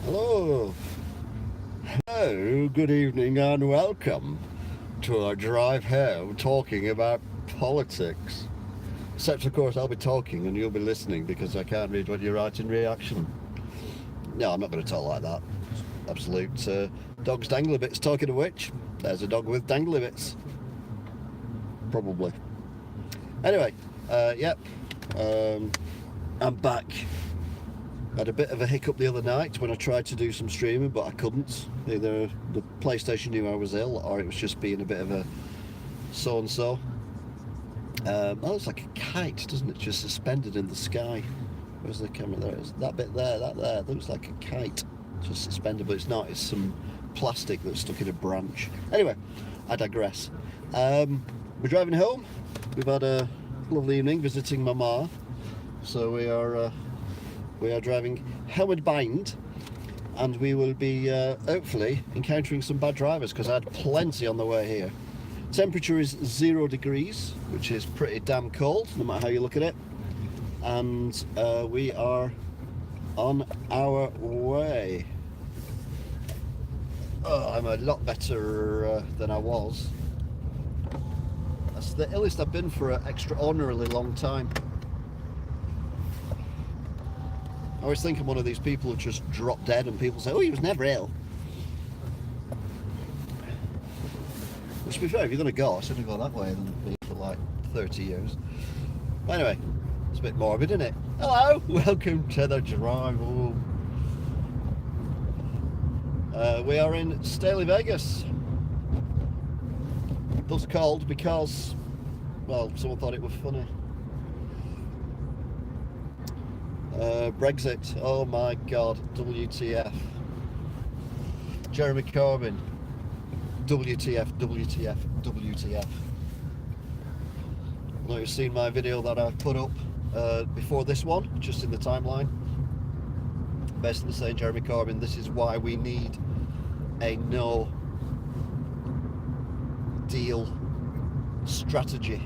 Hello. Hello, good evening and welcome to our drive home talking about politics. Except, of course, I'll be talking and you'll be listening because I can't read what you write in reaction. No, I'm not going to talk like that. Absolute dog's dangly bits. Talking of which, there's a dog with dangly bits. Probably. Anyway, yep. I'm back. Had a bit of a hiccup the other night when I tried to do some streaming, but I couldn't. Either the PlayStation knew I was ill, or it was just being a bit of a so-and-so. That looks like a kite, doesn't it? Just suspended in the sky. Where's the camera? There it is. That bit there, that there, looks like a kite. Just suspended, but it's not. It's some plastic that's stuck in a branch. Anyway, I digress. We're driving home. We've had a lovely evening visiting my ma. So we are driving homeward bound, and we will be hopefully encountering some bad drivers because I had plenty on the way here. Temperature is 0 degrees, which is pretty damn cold no matter how you look at it, and we are on our way. Oh, I'm a lot better than I was. That's the illest I've been for an extraordinarily long time. I always think I'm one of these people who just drop dead and people say, oh, he was never ill. Which, to be fair, if you're going to go, I shouldn't go that way than be for like 30 years. But anyway, it's a bit morbid, isn't it? Hello, welcome to the drive home. We are in Staley, Vegas. Thus called because, well, someone thought it was funny. Brexit, oh my god, WTF. Jeremy Corbyn, WTF, WTF, WTF. I know you've seen my video that I put up before this one, just in the timeline. Basically saying, Jeremy Corbyn, this is why we need a no deal strategy.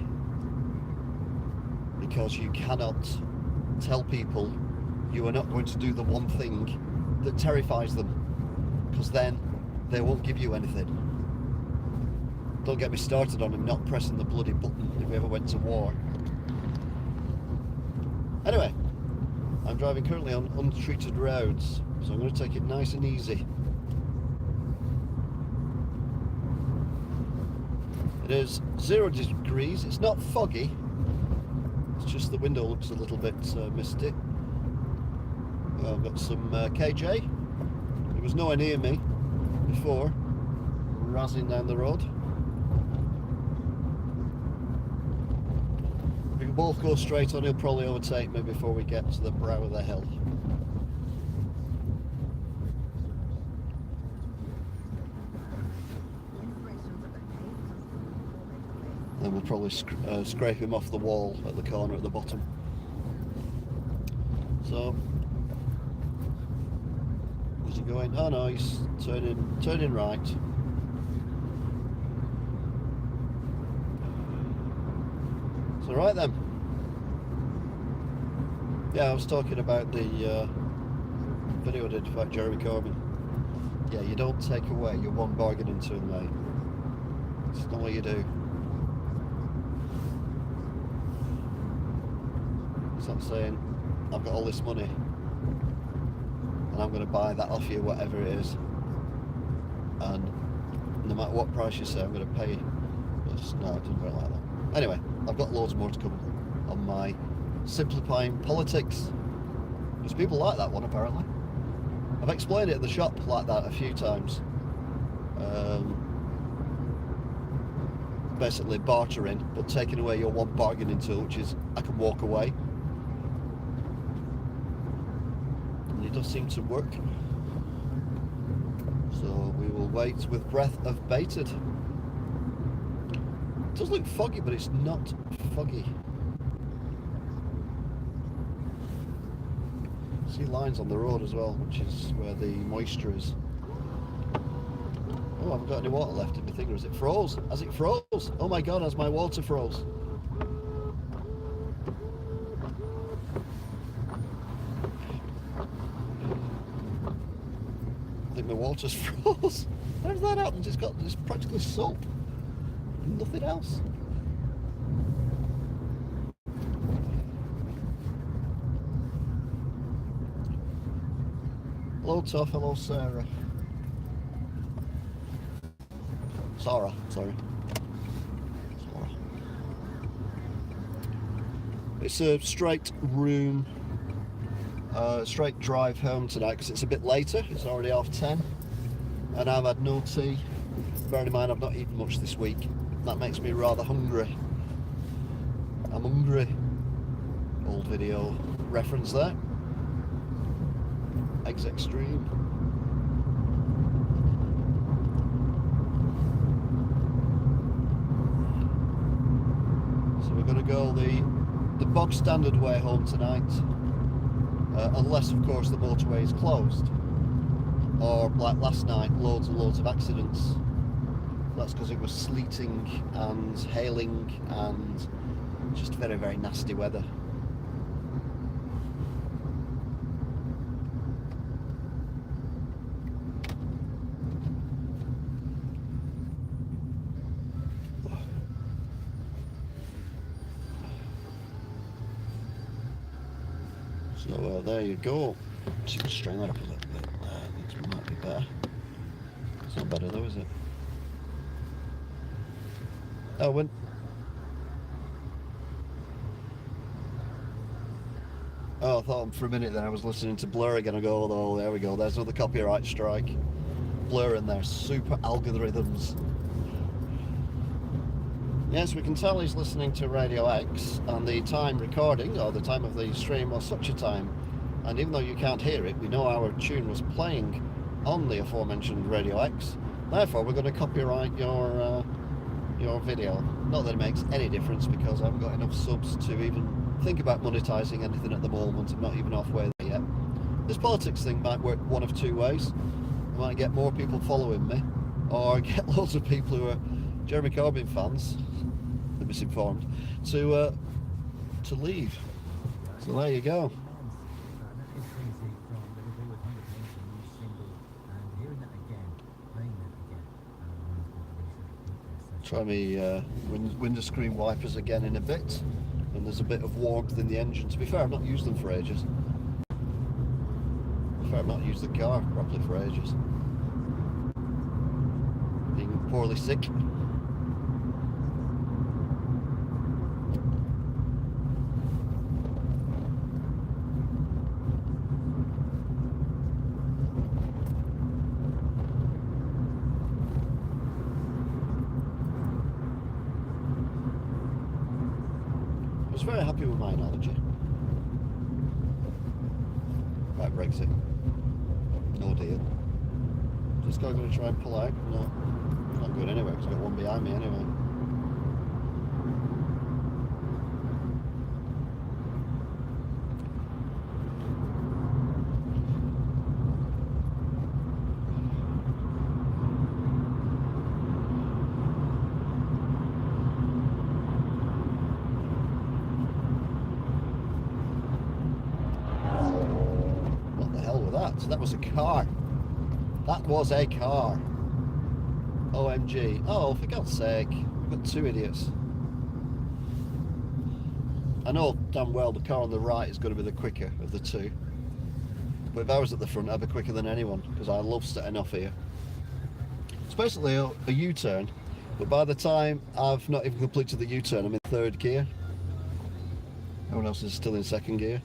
Because you cannot tell people you are not going to do the one thing that terrifies them, because then they won't give you anything. Don't get me started on him not pressing the bloody button if we ever went to war. Anyway, I'm driving currently on untreated roads, so I'm going to take it nice and easy. It is 0 degrees, it's not foggy, it's just the window looks a little bit misty. I've got some KJ. It was nowhere near me before, razzing down the road. If we can both go straight on, he'll probably overtake me before we get to the brow of the hill. Then we'll probably scrape him off the wall at the corner at the bottom. So, where's he going? Oh no, he's turning right. So right then. Yeah, I was talking about the video I did about Jeremy Corbyn. Yeah, you don't take away your one bargain into him, mate. It's not what you do. It's not saying, I've got all this money and I'm going to buy that off you, whatever it is, and no matter what price you say, I'm going to pay. No, it doesn't work like that. Anyway, I've got loads more to come on my simplifying politics. There's people like that one, apparently. I've explained it at the shop like that a few times. Basically bartering, but taking away your one bargaining tool, which is I can walk away. And it does seem to work. So we will wait with breath of bated. It does look foggy, but it's not foggy. See lines on the road as well, which is where the moisture is. Oh, I haven't got any water left in my thing, or is it froze? Has it froze? Oh my god, has my water froze? think my water's froze. How does that happen? It's practically soap. Nothing else. Hello Toff, hello Sarah. Sarah, sorry. Sarah. It's a straight straight drive home tonight because it's a bit later. It's already 10:30 and I've had no tea. Bearing in mind I've not eaten much this week. That makes me rather hungry. I'm hungry. Old video reference there. Eggs Extreme. So we're going to go the bog standard way home tonight, unless of course the motorway is closed, or like last night, loads and loads of accidents. That's because it was sleeting and hailing and just very, very nasty weather. So there you go. So you can strain that up a little bit. That might be better. It's not better though, is it? Oh, when... Oh, I thought for a minute then I was listening to Blur again. I go, oh, there we go. There's another copyright strike. Blur and their super algorithms. Yes, we can tell he's listening to Radio X, and the time recording, or the time of the stream, was such a time. And even though you can't hear it, we know our tune was playing on the aforementioned Radio X. Therefore, we're going to copyright your video. Not that it makes any difference, because I haven't got enough subs to even think about monetising anything at the moment. I'm not even halfway there yet. This politics thing might work one of two ways. I might get more people following me, or get loads of people who are Jeremy Corbyn fans, they're misinformed, to leave. So there you go. Try me window screen wipers again in a bit, and there's a bit of warmth in the engine. To be fair, I've not used them for ages. To be fair, I've not used the car properly for ages. Being poorly sick. I was very happy with my analogy. Right, Brexit. No deal. Just going to try and pull out. No, not good anyway, because I've got one behind me anyway. That was a car. That was a car. OMG. Oh, for God's sake. We've got two idiots. I know damn well the car on the right is going to be the quicker of the two. But if I was at the front, I'd be quicker than anyone, because I love setting off here. It's basically a U-turn, but by the time I've not even completed the U-turn, I'm in third gear. Everyone else is still in second gear.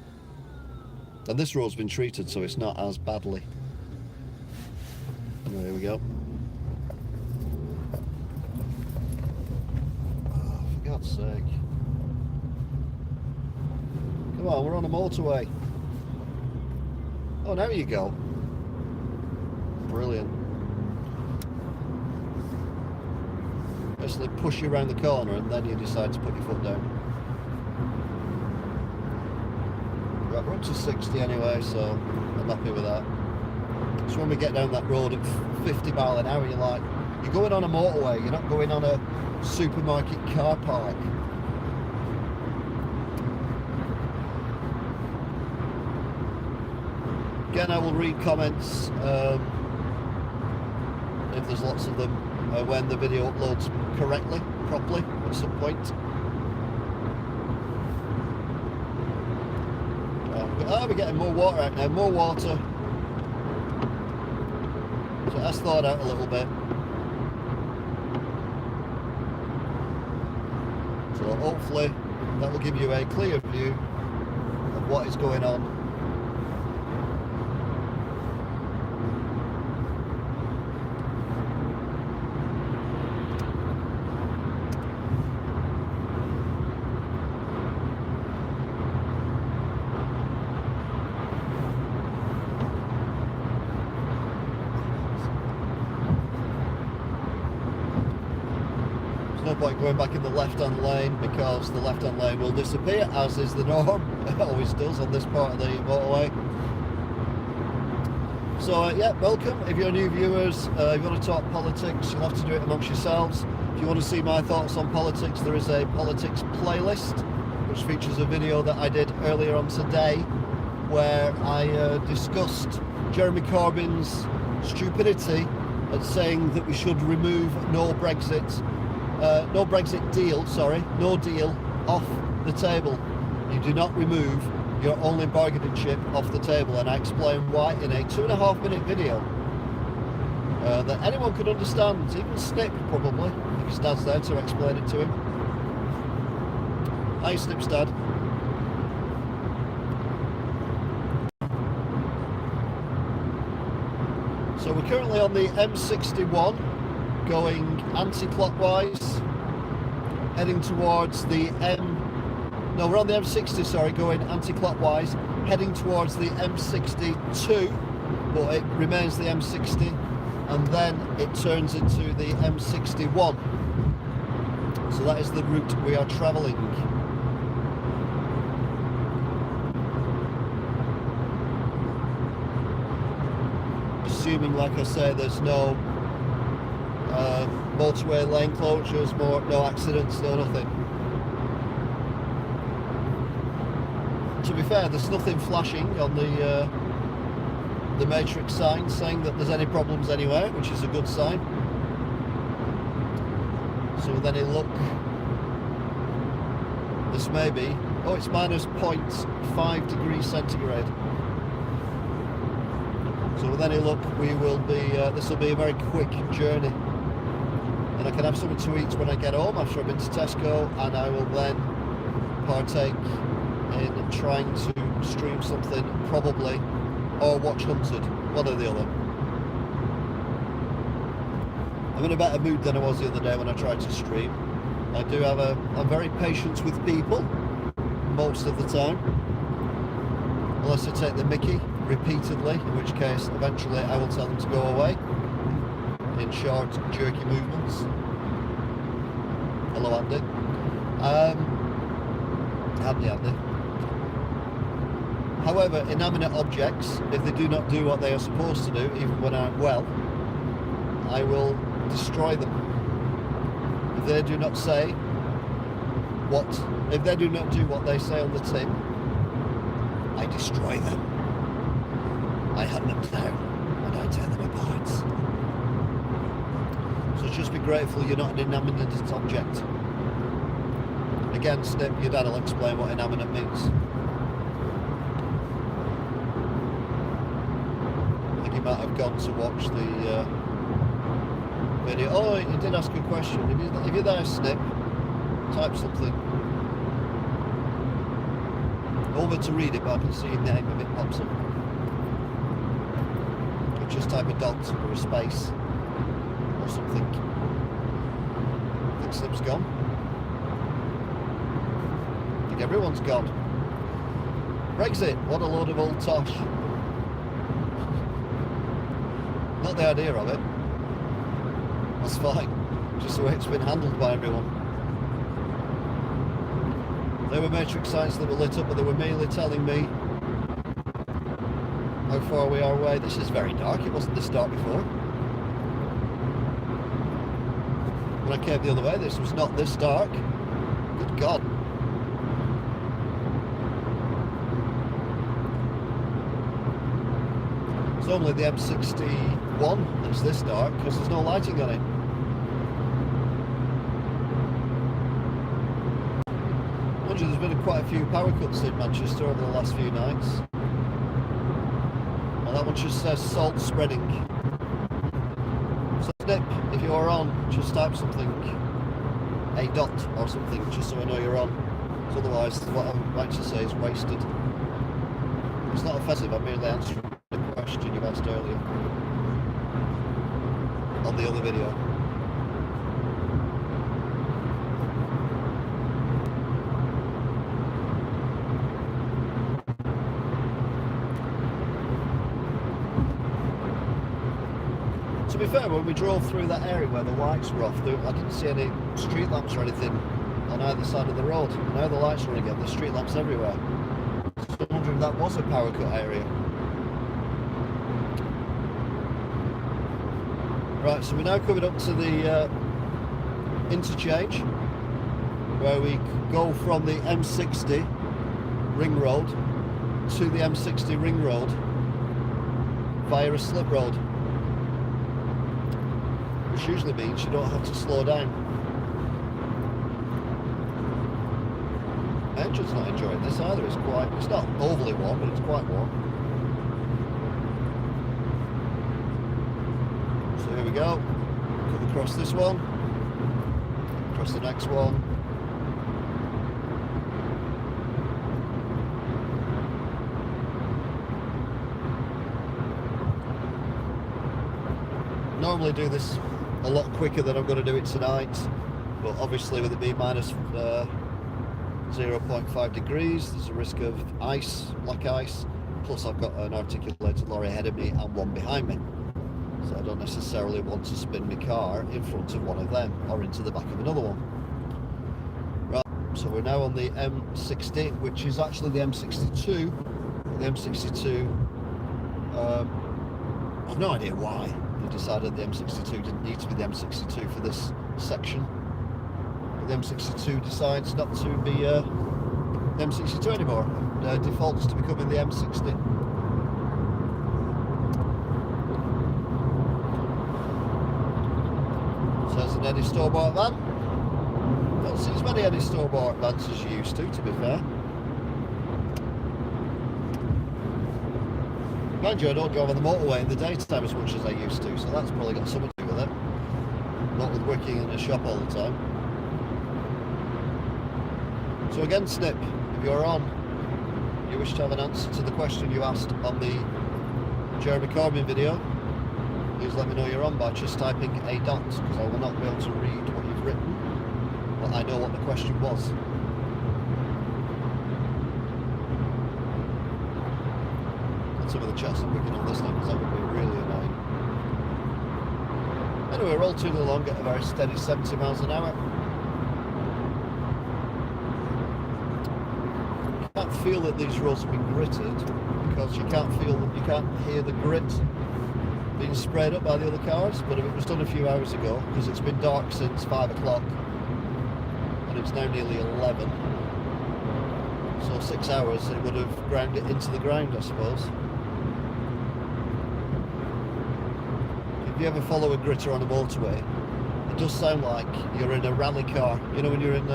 And this road's been treated, so it's not as badly. Oh, here we go. Oh, for God's sake. Come on, we're on a motorway. Oh, now you go. Brilliant. Basically push you around the corner and then you decide to put your foot down. Right, we're up to 60 anyway, so I'm happy with that. So when we get down that road at 50 mile an hour, you're going on a motorway, you're not going on a supermarket car park. Again, I will read comments if there's lots of them, when the video uploads properly at some point. We're getting more water out now, more water. So that's thawed out a little bit. So hopefully that will give you a clear view of what is going on. No point going back in the left-hand lane because the left-hand lane will disappear, as is the norm. It always does on this part of the motorway. So yeah, welcome. If you're new viewers, if you want to talk politics, you'll have to do it amongst yourselves. If you want to see my thoughts on politics, there is a politics playlist which features a video that I did earlier on today where I discussed Jeremy Corbyn's stupidity at saying that we should remove no deal off the table. You do not remove your only bargaining chip off the table, and I explain why in a 2.5-minute video that anyone could understand, even Snip probably, if his dad's there to explain it to him. Hi Snip's dad. So we're currently on the M61 going anti-clockwise, heading towards the we're on the M60, sorry, going anti-clockwise, heading towards the M62, but it remains the M60, and then it turns into the M61. So that is the route we are travelling. Assuming, like I say, there's no motorway lane closures, no accidents, no nothing. To be fair, there's nothing flashing on the matrix sign saying that there's any problems anywhere, which is a good sign. So then you look, this may be, oh, it's minus 0.5 degrees centigrade. So with any luck, we will be, this will be a very quick journey. And I can have something to eat when I get home after I've been to Tesco, and I will then partake in trying to stream something, probably, or watch Hunted, one or the other. I'm in a better mood than I was the other day when I tried to stream. I do have I'm very patient with people, most of the time. Unless I take the mickey repeatedly, in which case eventually I will tell them to go away in short, jerky movements. Hello Andy. Andy. However, inanimate objects, if they do not do what they are supposed to do, even when I'm well, I will destroy them. If they do not do what they say on the tin, I destroy them. I hunt them down and I tear them apart. So just be grateful you're not an inanimate object. Again, Snip, your dad will explain what inanimate means. I think he might have gone to watch the video. Oh, he did ask a question. If you're there, Snip, type something. Over to read it, but I can see your name if it pops up. Or just type a dot or a space or something. I think Snip's gone. I think everyone's gone. Brexit, what a load of old tosh. Not the idea of it. That's fine. Just the way it's been handled by everyone. There were matrix signs that were lit up, but they were merely telling me how far we are away. This is very dark. It wasn't this dark before. When I came the other way, this was not this dark. Good God. It's normally the M61 that's this dark because there's no lighting on it. Mind you, there's been quite a few power cuts in Manchester over the last few nights. And that one just says salt spreading. So Snip, if you're on, just type something, a dot or something, just so I know you're on. So otherwise, what I'm about to say is wasted. It's not offensive, I'm merely answering the question you asked earlier on the other video. To be fair, when we drove through that area where the lights were off, I didn't see any street lamps or anything on either side of the road. Now the lights are on again, there's street lamps everywhere. So I'm wondering if that was a power cut area. Right, so we're now coming up to the interchange where we go from the M60 ring road to the M60 ring road via a slip road, which usually means you don't have to slow down. My engine's not enjoying this either. It's not overly warm, but it's quite warm. So here we go. Come across this one, across the next one. Normally do this a lot quicker than I'm going to do it tonight, but obviously with it being minus 0.5 degrees, there's a risk of ice, black ice, plus I've got an articulated lorry ahead of me and one behind me, so I don't necessarily want to spin my car in front of one of them or into the back of another one. Right, so we're now on the M60, which is actually the M62. The M62, I've no idea why they decided the M62 didn't need to be the M62 for this section. But the M62 decides not to be the M62 anymore, and defaults to becoming the M60. So there's an Eddie store-bought van. Don't see as many Eddie store-bought vans as you used to be fair. Mind you, I don't go on the motorway in the daytime as much as I used to, so that's probably got something to do with it. Not with working in a shop all the time. So again, Snip, if you're on, you wish to have an answer to the question you asked on the Jeremy Corbyn video, please let me know you're on by just typing a dot, because I will not be able to read what you've written, but I know what the question was. Some of the chats that we can on this now, because that would be really annoying. Anyway, we're all tooling along at a very steady 70 miles an hour. You can't feel that these roads have been gritted because you can't hear the grit being sprayed up by the other cars. But if it was done a few hours ago, because it's been dark since 5 o'clock and it's now nearly 11, so 6 hours, it would have ground it into the ground, I suppose. If you ever follow a gritter on a motorway, it does sound like you're in a rally car. You know when you're in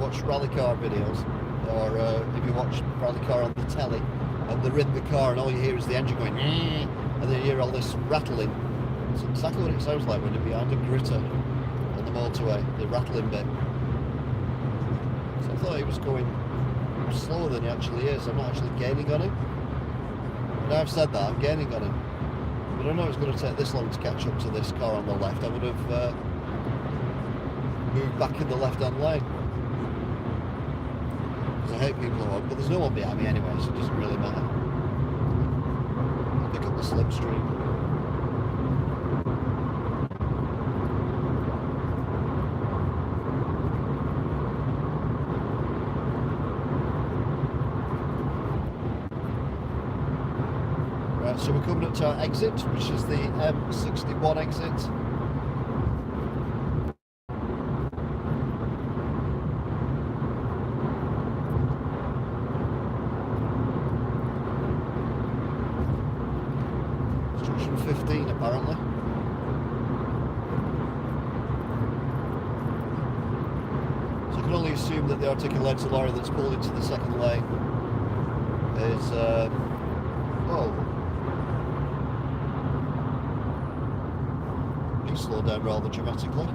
watch rally car videos, or if you watch rally car on the telly, and they're in the car and all you hear is the engine going, and then you hear all this rattling. It's exactly what it sounds like when you're behind a gritter on the motorway, the rattling bit. So I thought he was going slower than he actually is. I'm not actually gaining on him. Now I've said that, I'm gaining on him. But I know it's going to take this long to catch up to this car on the left. I would have moved back in the left-hand lane. Because I hate people who are, but there's no one behind me anyway, so it doesn't really matter. I'll pick up the slipstream. So we're coming up to our exit, which is the M61 exit. 115 apparently. So I can only assume that the articulated lorry that's pulled into the second lane is he slowed down rather dramatically.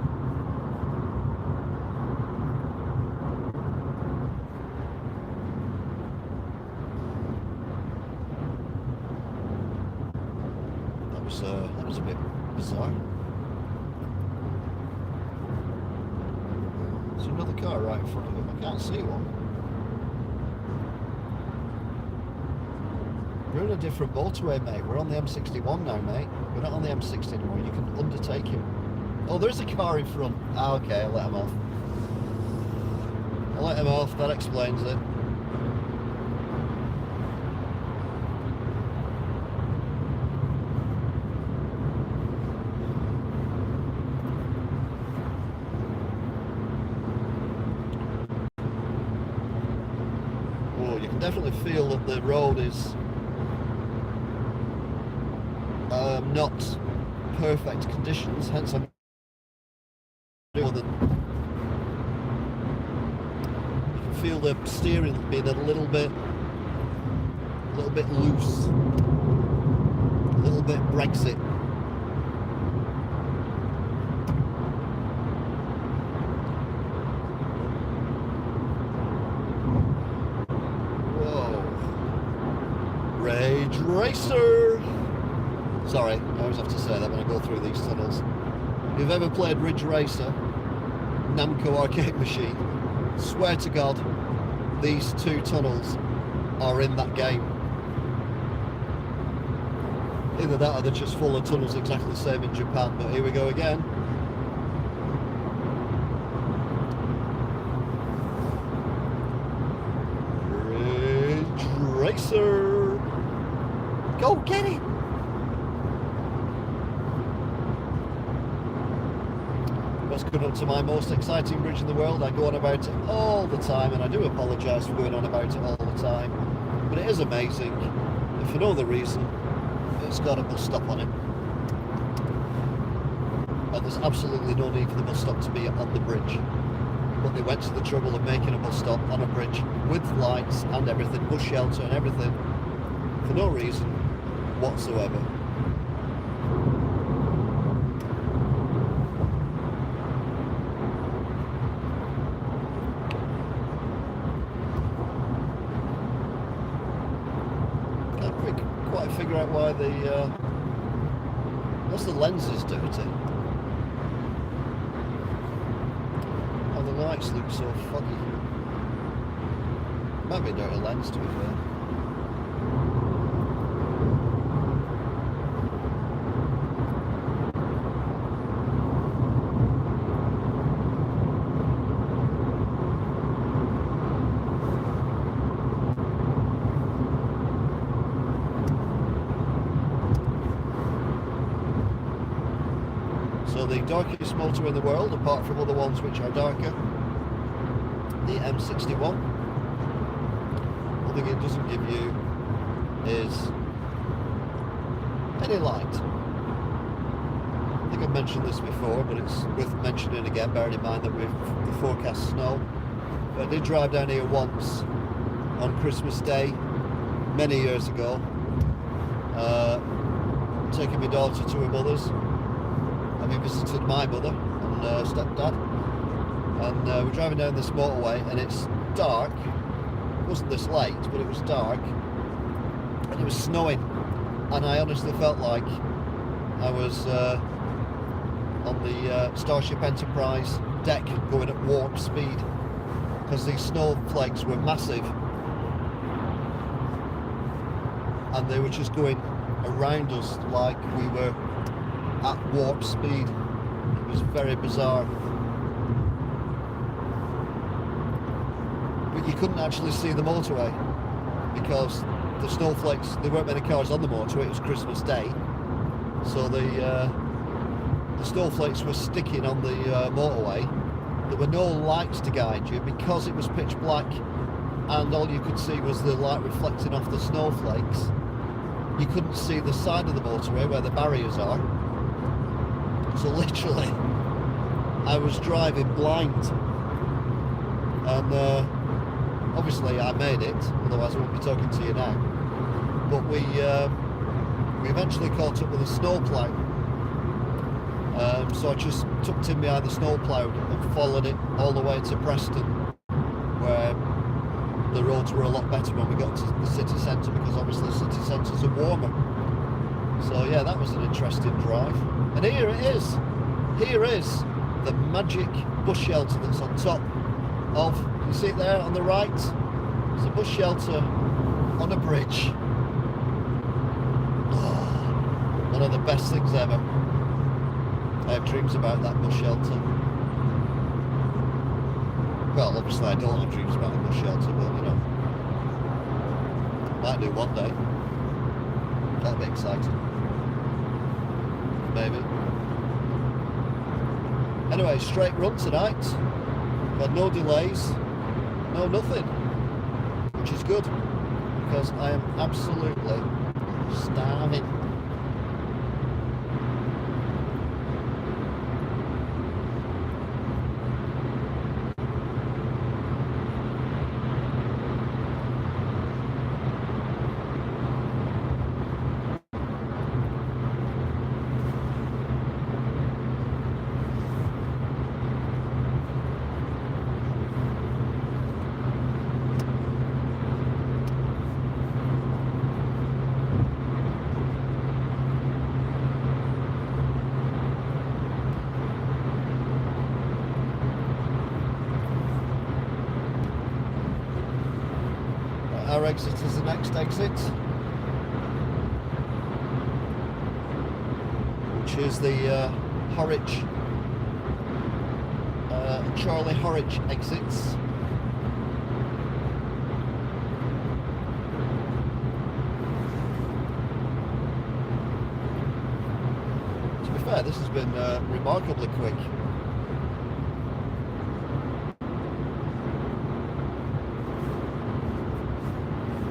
That was a bit bizarre. There's another car right in front of him. I can't see one. We're on a different motorway, mate. We're on the M61 now, mate. We're not on the M60 anymore. You can undertake him. Oh, there's a car in front. Ah, okay, I'll let him off. I'll let him off. That explains it. Definitely feel that the road is not perfect conditions, hence I'm doing the, you can feel the steering being a little bit loose, a little bit Brexit. Rage Racer! Sorry, I always have to say that when I go through these tunnels. If you've ever played Ridge Racer, Namco arcade machine, swear to God, these two tunnels are in that game. Either that or they're just full of tunnels exactly the same in Japan, but here we go again. Ridge Racer! Go get it! What's going up to my most exciting bridge in the world? I go on about it all the time, and I do apologise for going on about it all the time, but it is amazing, and for no other reason, it's got a bus stop on it. And there's absolutely no need for the bus stop to be on the bridge, but they went to the trouble of making a bus stop on a bridge with lights and everything, bus shelter and everything, for no reason whatsoever. Can't quite figure out why what's the lens is dirty. Oh, the lights look so foggy. Might be a dirty lens, to be fair. So the darkest motor in the world, apart from other ones which are darker, the M61. One thing it doesn't give you is any light. I think I've mentioned this before, but it's worth mentioning again, bearing in mind that we've the forecast snow. But I did drive down here once on Christmas Day, many years ago, taking my daughter to her mother's. We visited my mother and stepdad, and we're driving down this motorway, and it's dark. It wasn't this late, but it was dark, and it was snowing, and I honestly felt like I was on the Starship Enterprise deck going at warp speed, because these snowflakes were massive and they were just going around us like we were at warp speed. It was very bizarre. But you couldn't actually see the motorway because the snowflakes, there weren't many cars on the motorway, it was Christmas Day. So the snowflakes were sticking on the motorway. There were no lights to guide you because it was pitch black and all you could see was the light reflecting off the snowflakes. you couldn't see the side of the motorway where the barriers are. So literally, I was driving blind. And obviously I made it, otherwise I wouldn't be talking to you now. But we eventually caught up with a snowplow. So I just tucked in behind the snowplow and followed it all the way to Preston, where the roads were a lot better when we got to the city centre, because obviously city centres are warmer. So yeah, that was an interesting drive. And here it is. Here is the magic bus shelter that's on top of, you see it there on the right? It's a bus shelter on a bridge. Oh, one of the best things ever. I have dreams about that bus shelter. Well, obviously I don't have dreams about a bus shelter, but you know, might do one day. That'd be exciting. Maybe. Anyway, straight run tonight. Got no delays, no nothing, which is good, because I am absolutely starving. Our exit is the next exit, which is the Horwich, Charlie Horwich exits. To be fair, this has been remarkably quick.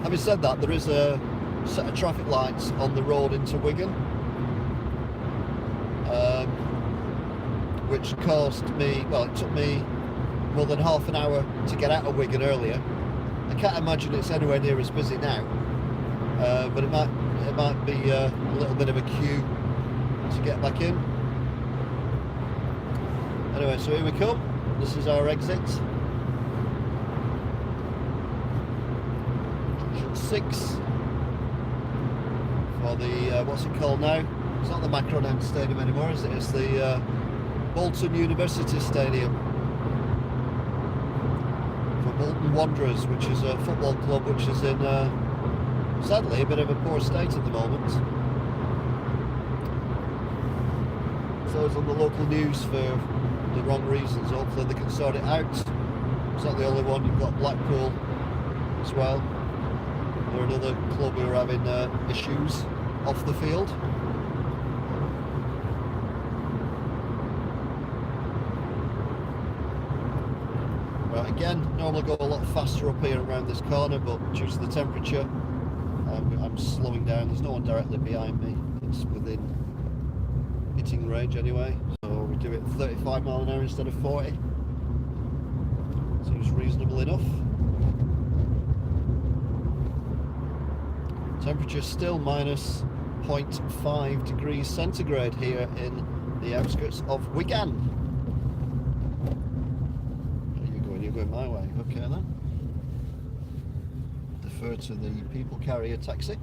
Having said that, there is a set of traffic lights on the road into Wigan, which caused me, well, it took me more than half an hour to get out of Wigan earlier. I can't imagine it's anywhere near as busy now, but it might be a little bit of a queue to get back in. Anyway, so here we come. This is our exit. 6 for the what's it called now? It's not the Macron Stadium anymore, is it? It's the Bolton University Stadium for Bolton Wanderers, which is a football club which is in sadly a bit of a poor state at the moment. So it's on the local news for the wrong reasons. Hopefully they can sort it out. It's not the only one. You've got Blackpool as well. They're another club who are having issues off the field. Right, again, normally go a lot faster up here around this corner, but due to the temperature, I'm slowing down. There's no one directly behind me. It's within hitting range anyway, so we do it 35 mile an hour instead of 40. Seems reasonable enough. Temperature still minus 0.5 degrees centigrade here in the outskirts of Wigan. Where are you going? You're going my way. Okay then. Defer to the people carrier taxi.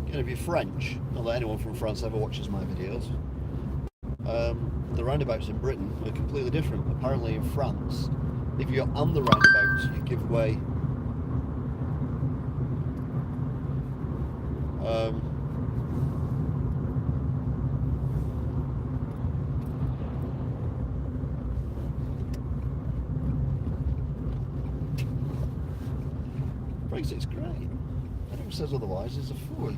Again, if you're French, not that anyone from France ever watches my videos, the roundabouts in Britain are completely different. Apparently in France, if you're on the roundabout, you give way. Brexit's great. Anyone says otherwise is a fool.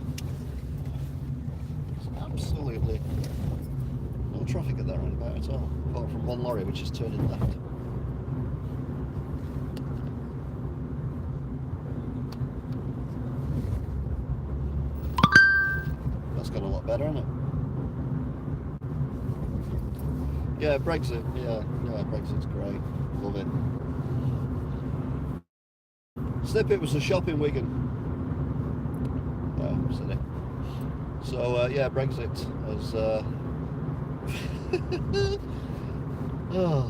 There's absolutely no traffic at that roundabout at all, apart from one lorry which is turning left. Brexit's got a lot better, hasn't it? Yeah, Brexit. Yeah, Brexit's great. Love it. Snippet was a shop in Wigan. Oh, silly. So yeah, Brexit has. Oh.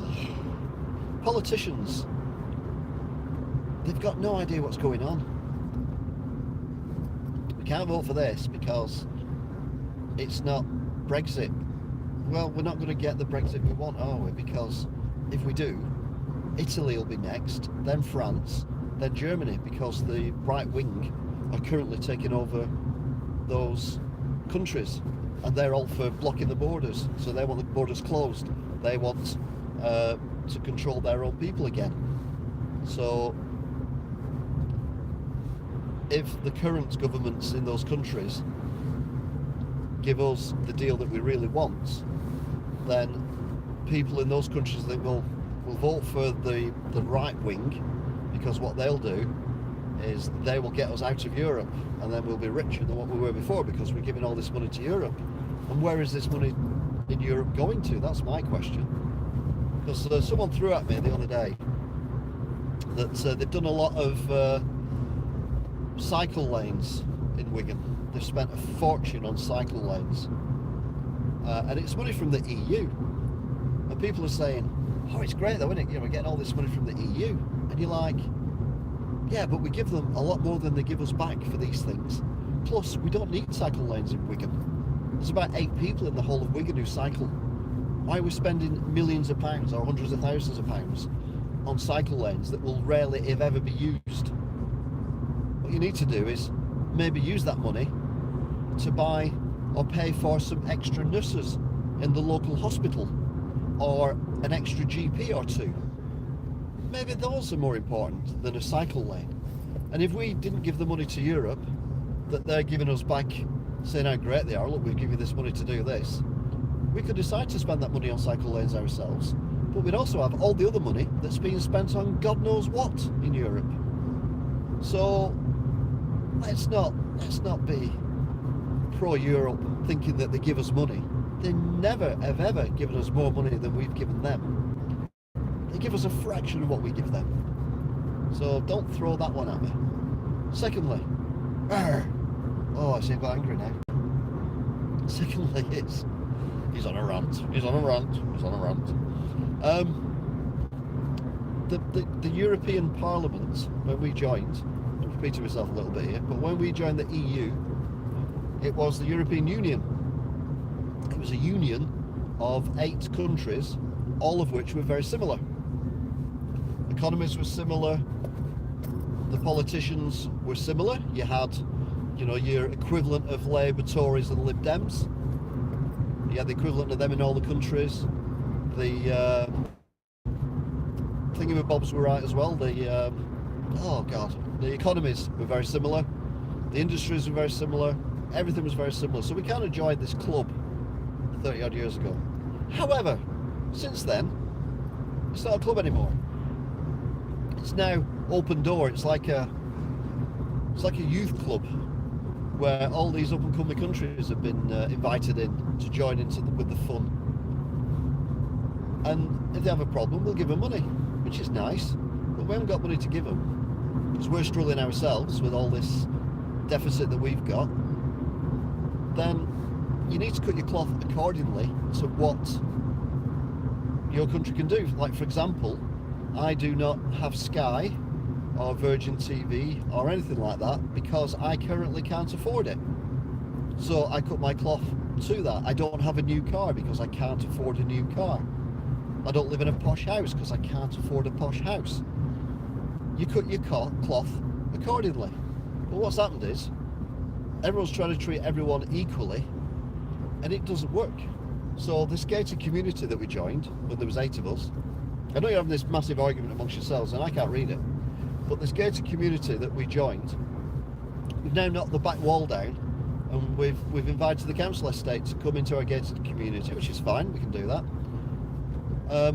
Politicians. They've got no idea what's going on. We can't vote for this because it's not Brexit. Well, we're not going to get the Brexit we want, are we? Because if we do, Italy will be next, then France, then Germany, because the right wing are currently taking over those countries, and they're all for blocking the borders. So they want the borders closed. They want to control their own people again. So if the current governments in those countries give us the deal that we really want, then people in those countries that will vote for the right wing, because what they'll do is they will get us out of Europe, and then we'll be richer than what we were before because we're giving all this money to Europe. And where is this money in Europe going to? That's my question. Because someone threw at me the other day that they've done a lot of cycle lanes in Wigan. They've spent a fortune on cycle lanes, and it's money from the EU. And people are saying, "Oh, it's great though, isn't it? You know, we're getting all this money from the EU." And you're like, "Yeah, but we give them a lot more than they give us back for these things. Plus, we don't need cycle lanes in Wigan. There's about 8 people in the whole of Wigan who cycle. Why are we spending millions of pounds or hundreds of thousands of pounds on cycle lanes that will rarely, if ever, be used? What you need to do is maybe use that money to buy or pay for some extra nurses in the local hospital, or an extra GP or 2. Maybe those are more important than a cycle lane. And if we didn't give the money to Europe that they're giving us back, saying how great they are, look, we'll give you this money to do this, we could decide to spend that money on cycle lanes ourselves, but we'd also have all the other money that's being spent on God knows what in Europe. So let's not be pro-Europe thinking that they give us money. They never have ever given us more money than we've given them. They give us a fraction of what we give them. So don't throw that one at me. Secondly, oh, I see, I've got angry now. Secondly, he's on a rant. The European Parliament, when we joined, I'm repeating myself a little bit here, but when we joined the EU, it was the European Union. It was a union of 8 countries, all of which were very similar. Economies were similar, the politicians were similar. You had, you know, your equivalent of Labour, Tories and Lib Dems. You had the equivalent of them in all the countries. The thingamabobs were right as well. The the economies were very similar. The industries were very similar. Everything was very similar. So we kind of joined this club 30 odd years ago. However, since then, it's not a club anymore. It's now open door. It's like a youth club where all these up and coming countries have been invited in to join with the fun. And if they have a problem, we'll give them money, which is nice. But we haven't got money to give them because we're struggling ourselves with all this deficit that we've got. Then you need to cut your cloth accordingly to what your country can do. Like, for example, I do not have Sky or Virgin TV or anything like that because I currently can't afford it. So I cut my cloth to that. I don't have a new car because I can't afford a new car. I don't live in a posh house because I can't afford a posh house. You cut your cloth accordingly. But what's happened is everyone's trying to treat everyone equally, and it doesn't work. So this gated community that we joined, when there was 8 of us, I know you're having this massive argument amongst yourselves and I can't read it, but this gated community that we joined, we've now knocked the back wall down, and we've invited the council estate to come into our gated community, which is fine, we can do that.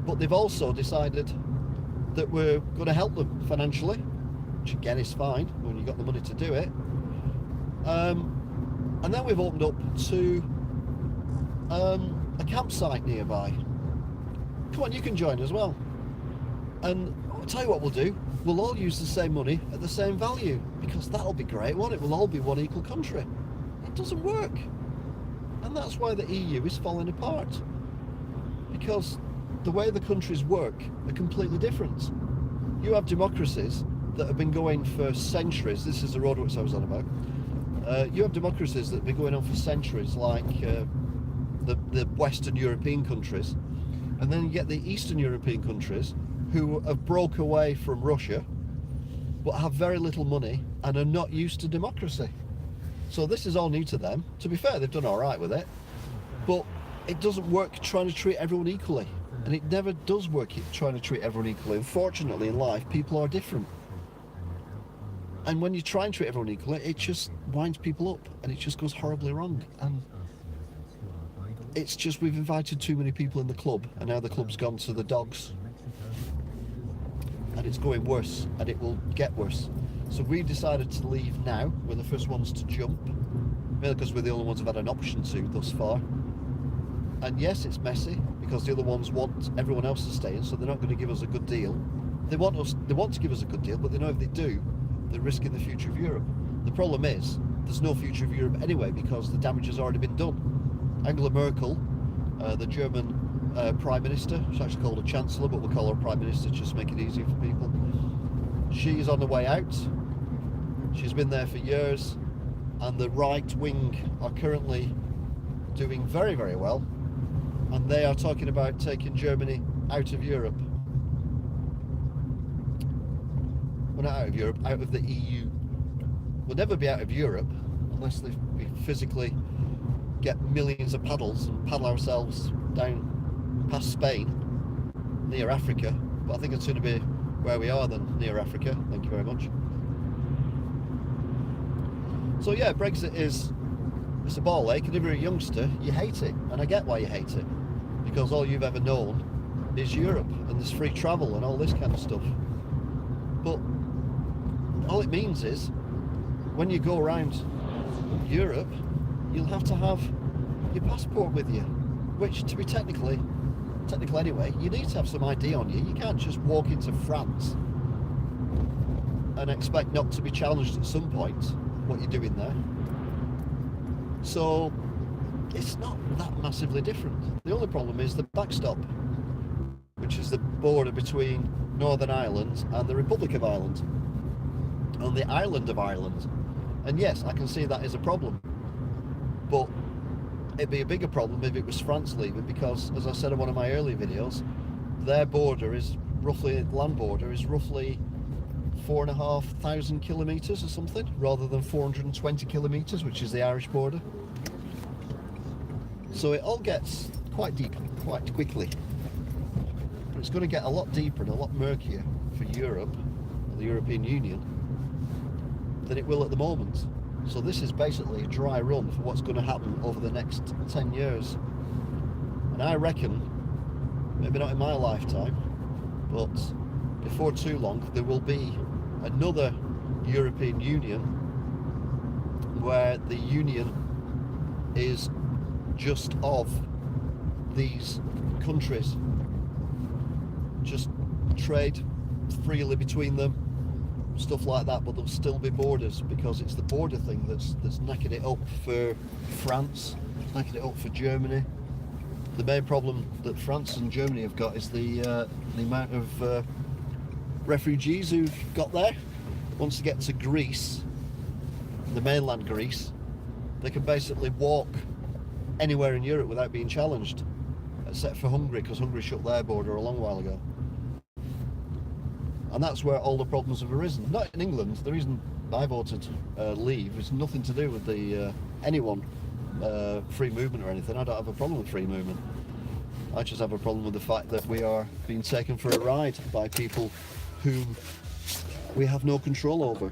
But they've also decided that we're going to help them financially, which again is fine when you've got the money to do it. And And then we've opened up to a campsite nearby. Come on, you can join as well. And I'll tell you what we'll do. We'll all use the same money at the same value, because that'll be great, won't it? We'll all be one equal country. It doesn't work. And that's why the EU is falling apart. Because the way the countries work are completely different. You have democracies that have been going for centuries. This is the roadworks I was on about. You have democracies that have been going on for centuries, like the Western European countries. And then you get the Eastern European countries who have broke away from Russia, but have very little money and are not used to democracy. So this is all new to them. To be fair, they've done all right with it, but it doesn't work trying to treat everyone equally. And it never does work trying to treat everyone equally. Unfortunately, in life, people are different. And when you try and treat everyone equally, it just winds people up and it just goes horribly wrong. And it's just, we've invited too many people in the club, and now the club's gone to the dogs. And it's going worse, and it will get worse. So we decided to leave now. We're the first ones to jump, mainly because we're the only ones who've had an option to thus far. And yes, it's messy, because the other ones want everyone else to stay in, so they're not going to give us a good deal. They want to give us a good deal, but they know if they do, they're risking the future of Europe. The problem is, there's no future of Europe anyway, because the damage has already been done. Angela Merkel, the German Prime Minister, she's actually called a Chancellor, but we'll call her Prime Minister just to make it easier for people. She's on the way out. She's been there for years, and the right wing are currently doing very, very well, and they are talking about taking Germany out of Europe. Well, not out of Europe, out of the EU. We'll never be out of Europe unless we physically get millions of paddles and paddle ourselves down past Spain, near Africa. But I think it's going to be where we are then, near Africa. Thank you very much. So yeah, Brexit it's a ball ache, and if you're a youngster, you hate it. And I get why you hate it, because all you've ever known is Europe, and there's free travel and all this kind of stuff. But all it means is, when you go around Europe, you'll have to have your passport with you, which, to be technical anyway, you need to have some ID on you. You can't just walk into France and expect not to be challenged at some point what you're doing there. So it's not that massively different. The only problem is the backstop, which is the border between Northern Ireland and the Republic of Ireland, on the island of Ireland. And yes, I can see that is a problem, but it'd be a bigger problem if it was France leaving, because, as I said in one of my earlier videos, their border is roughly, land border is roughly 4,500 kilometres or something, rather than 420 kilometres, which is the Irish border. So it all gets quite deep quite quickly. But it's going to get a lot deeper and a lot murkier for Europe, or the European Union, than it will at the moment. So this is basically a dry run for what's going to happen over the next 10 years. And I reckon, maybe not in my lifetime, but before too long, there will be another European Union where the Union is just of these countries. Just trade freely between them, stuff like that, but there'll still be borders, because it's the border thing that's knacking it up for France, knacking it up for Germany. The main problem that France and Germany have got is the amount of refugees who've got there. Once they get to Greece, the mainland Greece, they can basically walk anywhere in Europe without being challenged, except for Hungary, because Hungary shut their border a long while ago. And that's where all the problems have arisen. Not in England. The reason I voted leave is nothing to do with the free movement or anything. I don't have a problem with free movement. I just have a problem with the fact that we are being taken for a ride by people whom we have no control over.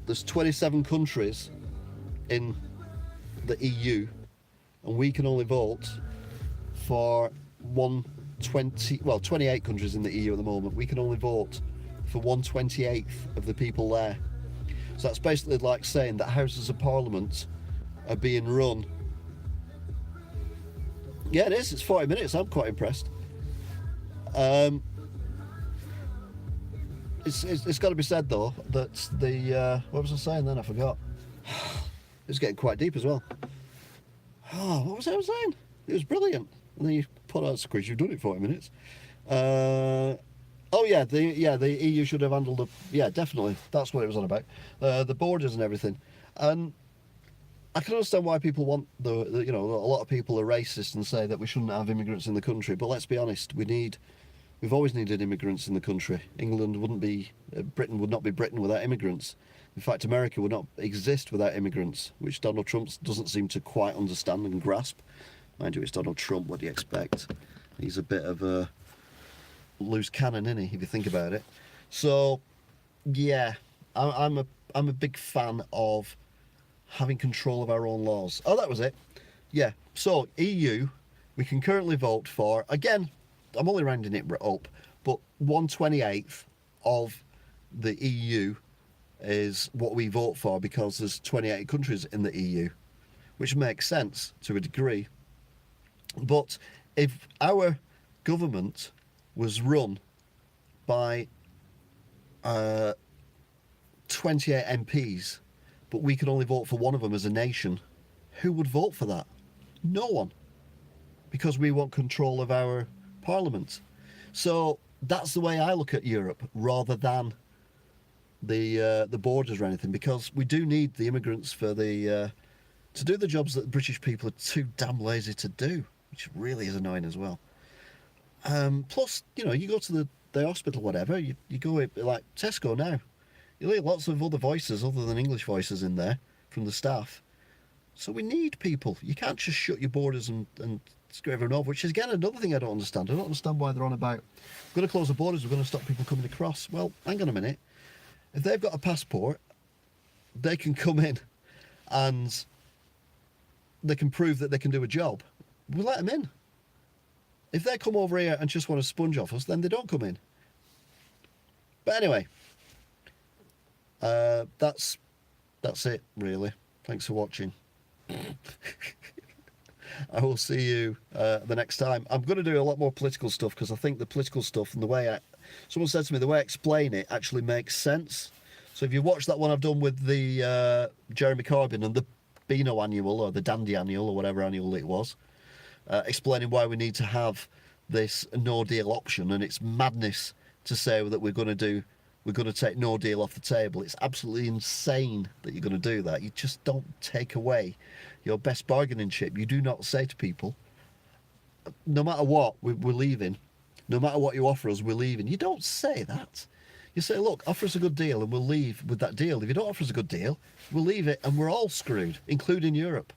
There's 27 countries in the EU, and we can only vote for 28 countries in the EU at the moment. We can only vote for 1/28th of the people there. So that's basically like saying that Houses of Parliament are being run. Yeah, it is. It's 40 minutes. I'm quite impressed. It's got to be said though that the what was I saying then? I forgot. It's getting quite deep as well. Oh, what was I saying? It was brilliant. And then you put out squish. You've done it 40 minutes. Oh yeah, the EU should have handled the. Yeah, definitely. That's what it was on about. The borders and everything. And I can understand why people want the you know, a lot of people are racist and say that we shouldn't have immigrants in the country. But let's be honest, we've always needed immigrants in the country. England wouldn't be, Britain would not be Britain without immigrants. In fact, America would not exist without immigrants, which Donald Trump doesn't seem to quite understand and grasp. Mind you, it's Donald Trump. What do you expect? He's a bit of a loose cannon, isn't he? If you think about it. So, yeah, I'm a big fan of having control of our own laws. Oh, that was it. Yeah. So EU, we can currently vote for, again, I'm only rounding it up, but 1/28th of the EU is what we vote for because there's 28 countries in the EU, which makes sense to a degree. But if our government was run by 28 MPs, but we could only vote for one of them as a nation, who would vote for that? No one. Because we want control of our parliament. So that's the way I look at Europe, rather than the borders or anything, because we do need the immigrants for the to do the jobs that British people are too damn lazy to do, which really is annoying as well. Plus, you know, you go to the hospital, whatever, you go like Tesco now, you hear lots of other voices other than English voices in there from the staff. So we need people. You can't just shut your borders and screw everyone over, which is again another thing I don't understand. I don't understand why they're on about, we're going to close the borders, we're going to stop people coming across. Well, hang on a minute. If they've got a passport, they can come in and they can prove that they can do a job. We'll let them in. If they come over here and just want to sponge off us, then they don't come in. But anyway, that's it, really. Thanks for watching. I will see you the next time. I'm going to do a lot more political stuff because I think the political stuff and the way someone said to me, the way I explain it actually makes sense. So if you watch that one I've done with the Jeremy Corbyn and the Beano annual or the Dandy annual or whatever annual it was, explaining why we need to have this no deal option, and it's madness to say that we're going to take no deal off the table. It's absolutely insane that you're going to do that. You just don't take away your best bargaining chip. You do not say to people, no matter what, we're leaving. No matter what you offer us, we're leaving. You don't say that. You say, look, offer us a good deal and we'll leave with that deal. If you don't offer us a good deal, we'll leave it and we're all screwed, including Europe.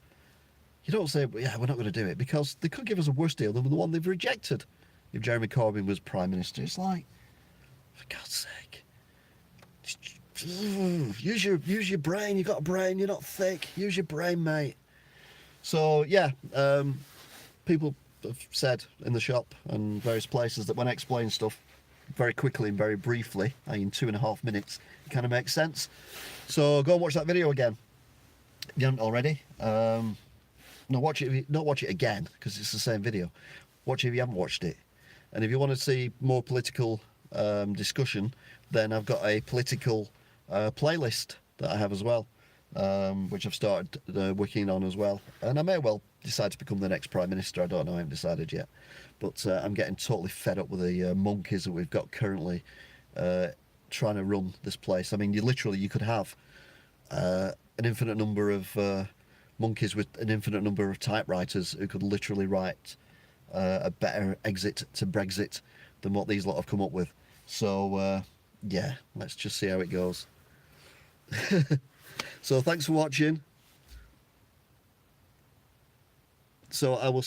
You don't say, well, yeah, we're not going to do it, because they could give us a worse deal than the one they've rejected if Jeremy Corbyn was Prime Minister. It's like, for God's sake. Use your brain. You've got a brain. You're not thick. Use your brain, mate. So, yeah, people have said in the shop and various places that when I explain stuff very quickly and very briefly, in 2.5 minutes, it kind of makes sense. So go and watch that video again if you haven't already. No, watch it again, because it's the same video. Watch it if you haven't watched it. And if you want to see more political discussion, then I've got a political playlist that I have as well, which I've started working on as well. And I may well decide to become the next Prime Minister. I don't know, I haven't decided yet. But I'm getting totally fed up with the monkeys that we've got currently trying to run this place. I mean, you could have an infinite number of monkeys with an infinite number of typewriters who could literally write a better exit to Brexit than what these lot have come up with. So, yeah, let's just see how it goes. So, thanks for watching. So, I will